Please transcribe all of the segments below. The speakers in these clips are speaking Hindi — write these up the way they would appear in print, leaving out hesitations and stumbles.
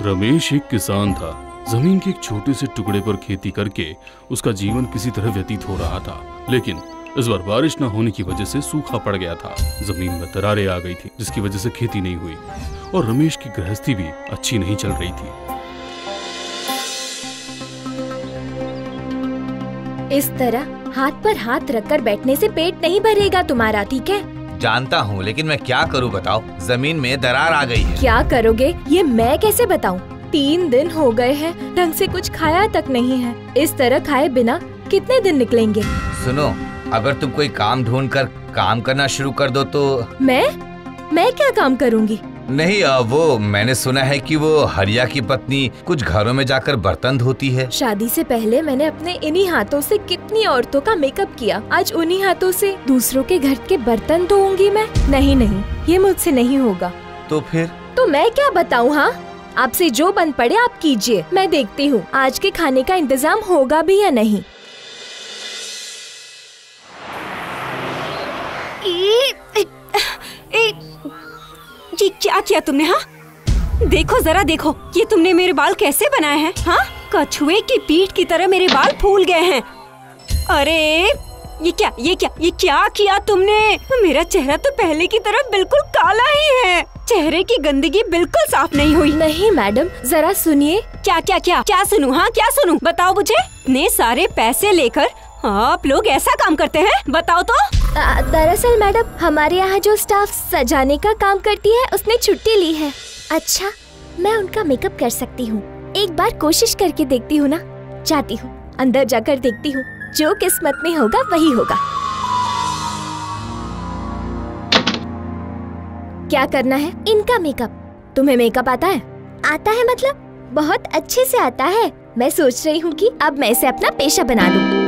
रमेश एक किसान था। जमीन के एक छोटे से टुकड़े पर खेती करके उसका जीवन किसी तरह व्यतीत हो रहा था, लेकिन इस बार बारिश न होने की वजह से सूखा पड़ गया था। जमीन में दरारें आ गई थी, जिसकी वजह से खेती नहीं हुई और रमेश की गृहस्थी भी अच्छी नहीं चल रही थी। इस तरह हाथ पर हाथ रखकर बैठने से पेट नहीं भरेगा तुम्हारा, ठीक है? जानता हूँ, लेकिन मैं क्या करूँ बताओ, जमीन में दरार आ गई है। क्या करोगे ये मैं कैसे बताऊँ? 3 दिन हो गए हैं, ढंग से कुछ खाया तक नहीं है। इस तरह खाए बिना कितने दिन निकलेंगे? सुनो, अगर तुम कोई काम ढूंढ कर काम करना शुरू कर दो तो। मैं क्या काम करूँगी? नहीं, वो मैंने सुना है कि वो हरिया की पत्नी कुछ घरों में जाकर बर्तन धोती है। शादी से पहले मैंने अपने इन्हीं हाथों से कितनी औरतों का मेकअप किया। आज उन्हीं हाथों से दूसरों के घर के बर्तन धोऊंगी मैं? नहीं, ये मुझसे नहीं होगा। तो फिर? तो मैं क्या बताऊँ? हाँ, आपसे जो बन पड़े आप कीजिए, मैं देखती हूँ आज के खाने का इंतजाम होगा भी या नहीं। ये क्या किया तुमने? हाँ देखो, जरा देखो, ये तुमने मेरे बाल कैसे बनाए हैं? हाँ, कछुए की पीठ की तरह मेरे बाल फूल गए हैं। अरे ये क्या किया तुमने? मेरा चेहरा तो पहले की तरह बिल्कुल काला ही है। चेहरे की गंदगी बिल्कुल साफ नहीं हुई। नहीं मैडम, जरा सुनिए। क्या सुनूं? हाँ क्या सुनूं? बताओ मुझे। इतने सारे पैसे लेकर आप लोग ऐसा काम करते हैं? बताओ तो। दरअसल मैडम, हमारे यहाँ जो स्टाफ सजाने का काम करती है उसने छुट्टी ली है। अच्छा, मैं उनका मेकअप कर सकती हूँ। एक बार कोशिश करके देखती हूँ ना। जाती हूँ, अंदर जाकर देखती हूँ, जो किस्मत में होगा वही होगा। क्या करना है? इनका मेकअप। तुम्हें मेकअप आता है? आता है मतलब बहुत अच्छे से आता है। मैं सोच रही हूँ कि अब मैं इसे अपना पेशा बना लूँ।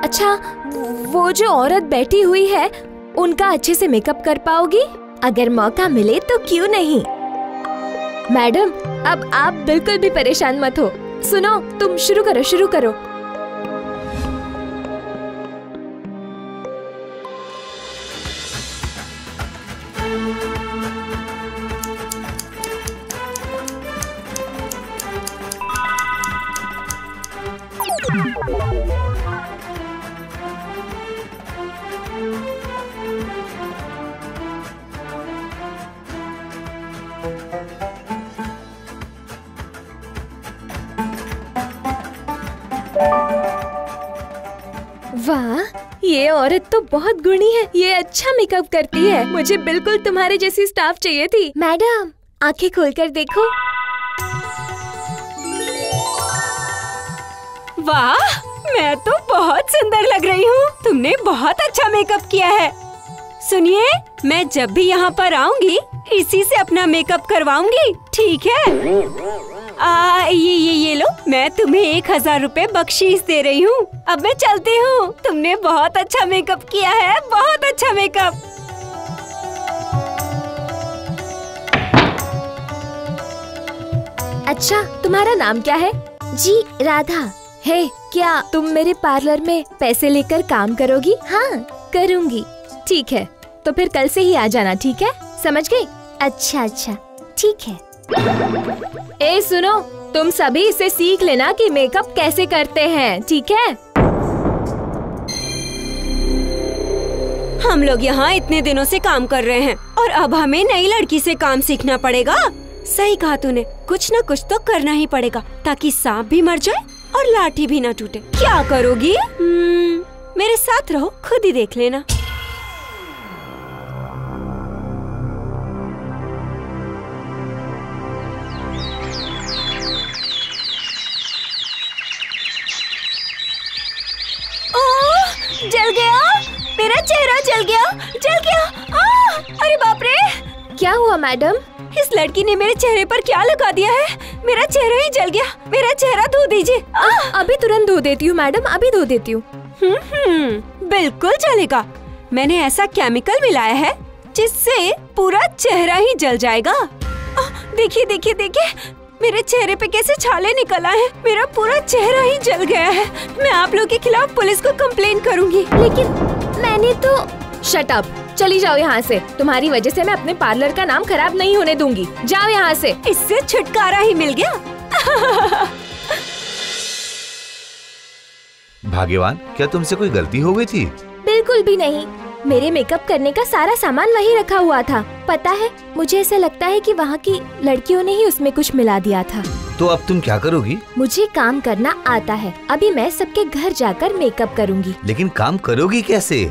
अच्छा, वो जो औरत बैठी हुई है उनका अच्छे से मेकअप कर पाओगी? अगर मौका मिले तो क्यों नहीं। मैडम, अब आप बिल्कुल भी परेशान मत हो। सुनो, तुम शुरू करो। वाह, ये औरत तो बहुत गुणी है। ये अच्छा मेकअप करती है। मुझे बिल्कुल तुम्हारे जैसी स्टाफ चाहिए थी। मैडम, आंखें खोलकर देखो। वाह, मैं तो बहुत सुंदर लग रही हूँ। तुमने बहुत अच्छा मेकअप किया है। सुनिए, मैं जब भी यहाँ पर आऊंगी इसी से अपना मेकअप करवाऊंगी, ठीक है? ये लो, मैं तुम्हें 1000 रुपए बख्शीश दे रही हूँ। अब मैं चलती हूँ। तुमने बहुत अच्छा मेकअप किया है, बहुत अच्छा मेकअप। अच्छा, तुम्हारा नाम क्या है? जी, राधा है। क्या तुम मेरे पार्लर में पैसे लेकर काम करोगी? हाँ, करूँगी। ठीक है, तो फिर कल से ही आ जाना, ठीक है? समझ गई? अच्छा, ठीक है। ए सुनो, तुम सभी इसे सीख लेना कि मेकअप कैसे करते हैं, ठीक है? हम लोग यहाँ इतने दिनों से काम कर रहे हैं और अब हमें नई लड़की से काम सीखना पड़ेगा। सही कहा तूने, कुछ न कुछ तो करना ही पड़ेगा ताकि सांप भी मर जाए और लाठी भी न टूटे। क्या करोगी? मेरे साथ रहो, खुद ही देख लेना। जल गया, मेरा चेहरा जल गया। अरे बाप रे! क्या हुआ मैडम? इस लड़की ने मेरे चेहरे पर क्या लगा दिया है? मेरा चेहरा ही जल गया। मेरा चेहरा धो दीजिए। अभी तुरंत धो देती हूँ मैडम, अभी धो देती हूँ। बिल्कुल चलेगा। मैंने ऐसा केमिकल मिलाया है जिससे पूरा चेहरा ही जल जाएगा। देखिए, मेरे चेहरे पे कैसे छाले निकल आए हैं। मेरा पूरा चेहरा ही जल गया है। मैं आप लोग के खिलाफ पुलिस को कंप्लेन करूंगी। लेकिन मैंने तो शट अप, चली जाओ यहाँ से। तुम्हारी वजह से मैं अपने पार्लर का नाम खराब नहीं होने दूंगी। जाओ यहाँ से। इससे छुटकारा ही मिल गया। भाग्यवान, क्या तुमसे कोई गलती हो गई थी? बिल्कुल भी नहीं। मेरे मेकअप करने का सारा सामान वही रखा हुआ था। पता है, मुझे ऐसा लगता है कि वहाँ की लड़कियों ने ही उसमें कुछ मिला दिया था। तो अब तुम क्या करोगी? मुझे काम करना आता है। अभी मैं सबके घर जाकर मेकअप करूँगी। लेकिन काम करोगी कैसे?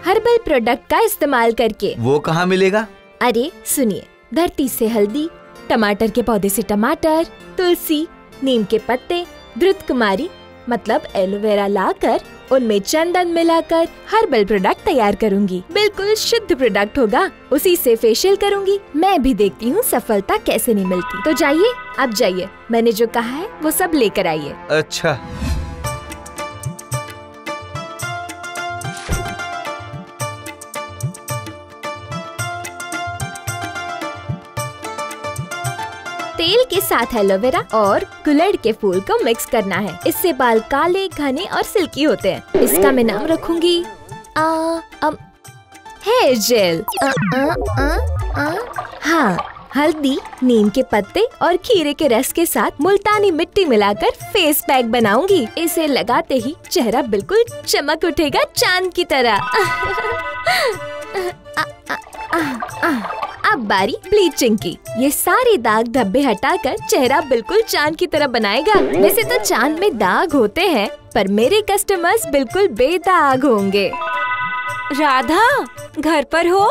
हर्बल प्रोडक्ट का इस्तेमाल करके। वो कहाँ मिलेगा? अरे सुनिए, धरती से हल्दी, टमाटर के पौधे से टमाटर, तुलसी, नीम के पत्ते, घृत कुमारी मतलब एलोवेरा लाकर उनमें चंदन मिलाकर हर्बल प्रोडक्ट तैयार करूंगी। बिल्कुल शुद्ध प्रोडक्ट होगा। उसी से फेशियल करूंगी। मैं भी देखती हूँ सफलता कैसे नहीं मिलती। तो जाइए, अब जाइए। मैंने जो कहा है वो सब लेकर आइए। अच्छा। तेल के साथ एलोवेरा और गुलड़ के फूल को मिक्स करना है। इससे बाल काले, घने और सिल्की होते हैं। इसका मैं नाम रखूंगी हेयर जेल। हाँ, हल्दी, नीम के पत्ते और खीरे के रस के साथ मुल्तानी मिट्टी मिलाकर फेस पैक बनाऊंगी। इसे लगाते ही चेहरा बिल्कुल चमक उठेगा चांद की तरह। अब बारी ब्लीचिंग की। ये सारे दाग धब्बे हटाकर चेहरा बिल्कुल चांद की तरह बनाएगा। वैसे तो चांद में दाग होते हैं, पर मेरे कस्टमर्स बिल्कुल बेदाग होंगे। राधा, घर पर हो?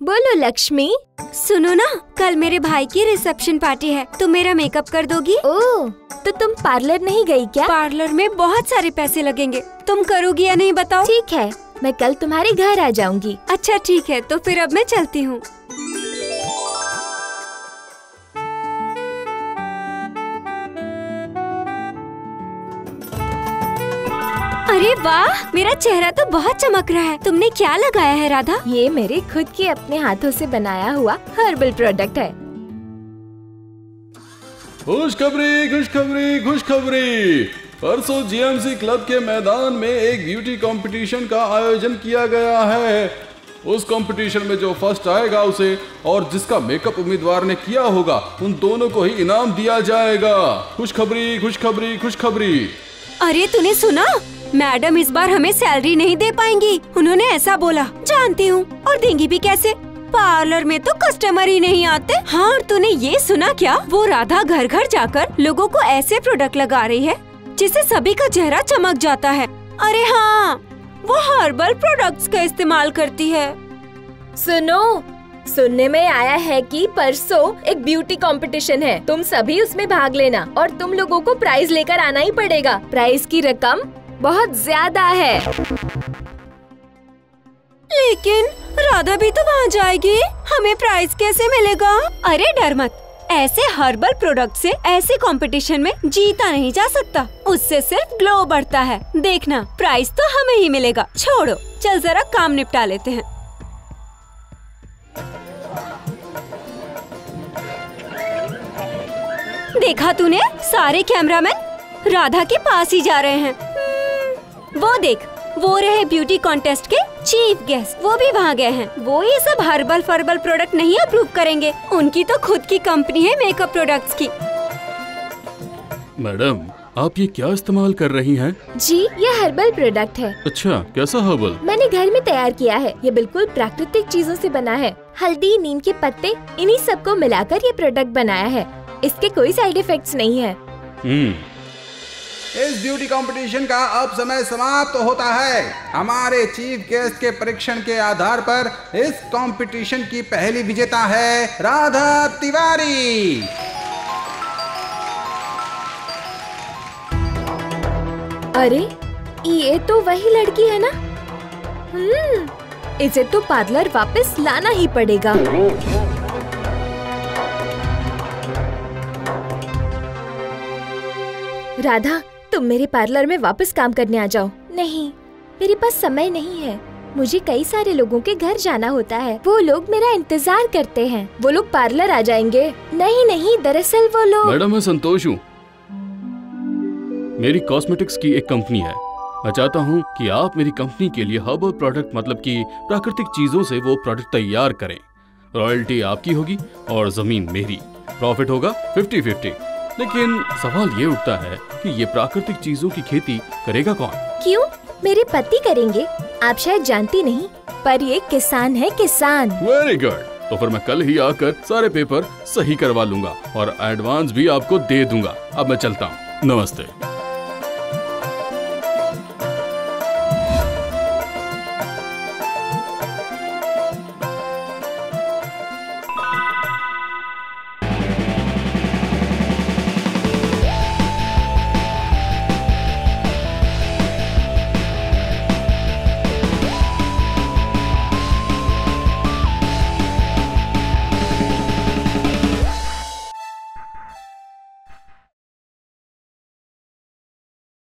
बोलो लक्ष्मी। सुनो ना, कल मेरे भाई की रिसेप्शन पार्टी है। तुम मेरा मेकअप कर दोगी? ओह, तो तुम पार्लर नहीं गई क्या? पार्लर में बहुत सारे पैसे लगेंगे। तुम करोगी या नहीं बताओ? ठीक है, मैं कल तुम्हारे घर आ जाऊंगी। अच्छा ठीक है, तो फिर अब मैं चलती हूँ। अरे वाह, मेरा चेहरा तो बहुत चमक रहा है। तुमने क्या लगाया है राधा? ये मेरे खुद के अपने हाथों से बनाया हुआ हर्बल प्रोडक्ट है। खुशखबरी, खुशखबरी, खुशखबरी। परसों जीएमसी क्लब के मैदान में एक ब्यूटी कंपटीशन का आयोजन किया गया है। उस कंपटीशन में जो फर्स्ट आएगा उसे, और जिसका मेकअप उम्मीदवार ने किया होगा, उन दोनों को ही इनाम दिया जाएगा। खुशखबरी, खुशखबरी, खुशखबरी। अरे तूने सुना? मैडम इस बार हमें सैलरी नहीं दे पाएंगी। उन्होंने ऐसा बोला। जानती हूँ, और देंगी भी कैसे? पार्लर में तो कस्टमर ही नहीं आते। हाँ, और तूने ये सुना क्या? वो राधा घर घर जाकर लोगों को ऐसे प्रोडक्ट लगा रही है जिससे सभी का चेहरा चमक जाता है। अरे हाँ, वो हर्बल प्रोडक्ट्स का इस्तेमाल करती है। सुनो, सुनने में आया है कि परसों एक ब्यूटी कंपटीशन है। तुम सभी उसमें भाग लेना और तुम लोगों को प्राइज लेकर आना ही पड़ेगा। प्राइज की रकम बहुत ज्यादा है। लेकिन राधा भी तो वहाँ जाएगी, हमें प्राइज कैसे मिलेगा? अरे डर मत, ऐसे हर्बल प्रोडक्ट से ऐसे कंपटीशन में जीता नहीं जा सकता। उससे सिर्फ ग्लो बढ़ता है। देखना, प्राइज तो हमें ही मिलेगा। छोड़ो, चल जरा काम निपटा लेते हैं। देखा तूने, सारे कैमरामैन राधा के पास ही जा रहे हैं। वो देख, वो रहे ब्यूटी कॉन्टेस्ट के चीफ गेस्ट। वो भी वहाँ गए हैं। वो ये सब हर्बल फर्बल प्रोडक्ट नहीं अप्रूव करेंगे। उनकी तो खुद की कंपनी है मेकअप प्रोडक्ट्स की। मैडम, आप ये क्या इस्तेमाल कर रही हैं? जी, ये हर्बल प्रोडक्ट है। अच्छा, कैसा हर्बल? मैंने घर में तैयार किया है। ये बिल्कुल प्राकृतिक चीजों से बना है। हल्दी, नीम के पत्ते, इन्हीं सबको मिलाकर ये प्रोडक्ट बनाया है। इसके कोई साइड इफेक्ट्स नहीं है। इस ब्यूटी कंपटीशन का अब समय समाप्त होता है। हमारे चीफ गेस्ट के परीक्षण के आधार पर इस कंपटीशन की पहली विजेता है राधा तिवारी। अरे, ये तो वही लड़की है ना? इसे तो पार्लर वापस लाना ही पड़ेगा। राधा, तुम मेरे पार्लर में वापस काम करने आ जाओ। नहीं, मेरे पास समय नहीं है। मुझे कई सारे लोगों के घर जाना होता है। वो लोग मेरा इंतजार करते हैं। वो लोग पार्लर आ जाएंगे। नहीं नहीं, दरअसल वो लोग। मैडम, मैं संतोष हूँ। मेरी कॉस्मेटिक्स की एक कंपनी है। मैं चाहता हूँ कि आप मेरी कंपनी के लिए हर्बल प्रोडक्ट मतलब कि प्राकृतिक चीजों से वो प्रोडक्ट तैयार करें। रॉयल्टी आपकी होगी और जमीन मेरी। प्रॉफिट होगा 50-50। लेकिन सवाल ये उठता है कि ये प्राकृतिक चीजों की खेती करेगा कौन? क्यों? मेरे पति करेंगे। आप शायद जानती नहीं, पर ये किसान है, किसान। Very good. तो फिर मैं कल ही आकर सारे पेपर सही करवा लूंगा और एडवांस भी आपको दे दूंगा। अब मैं चलता हूँ। नमस्ते।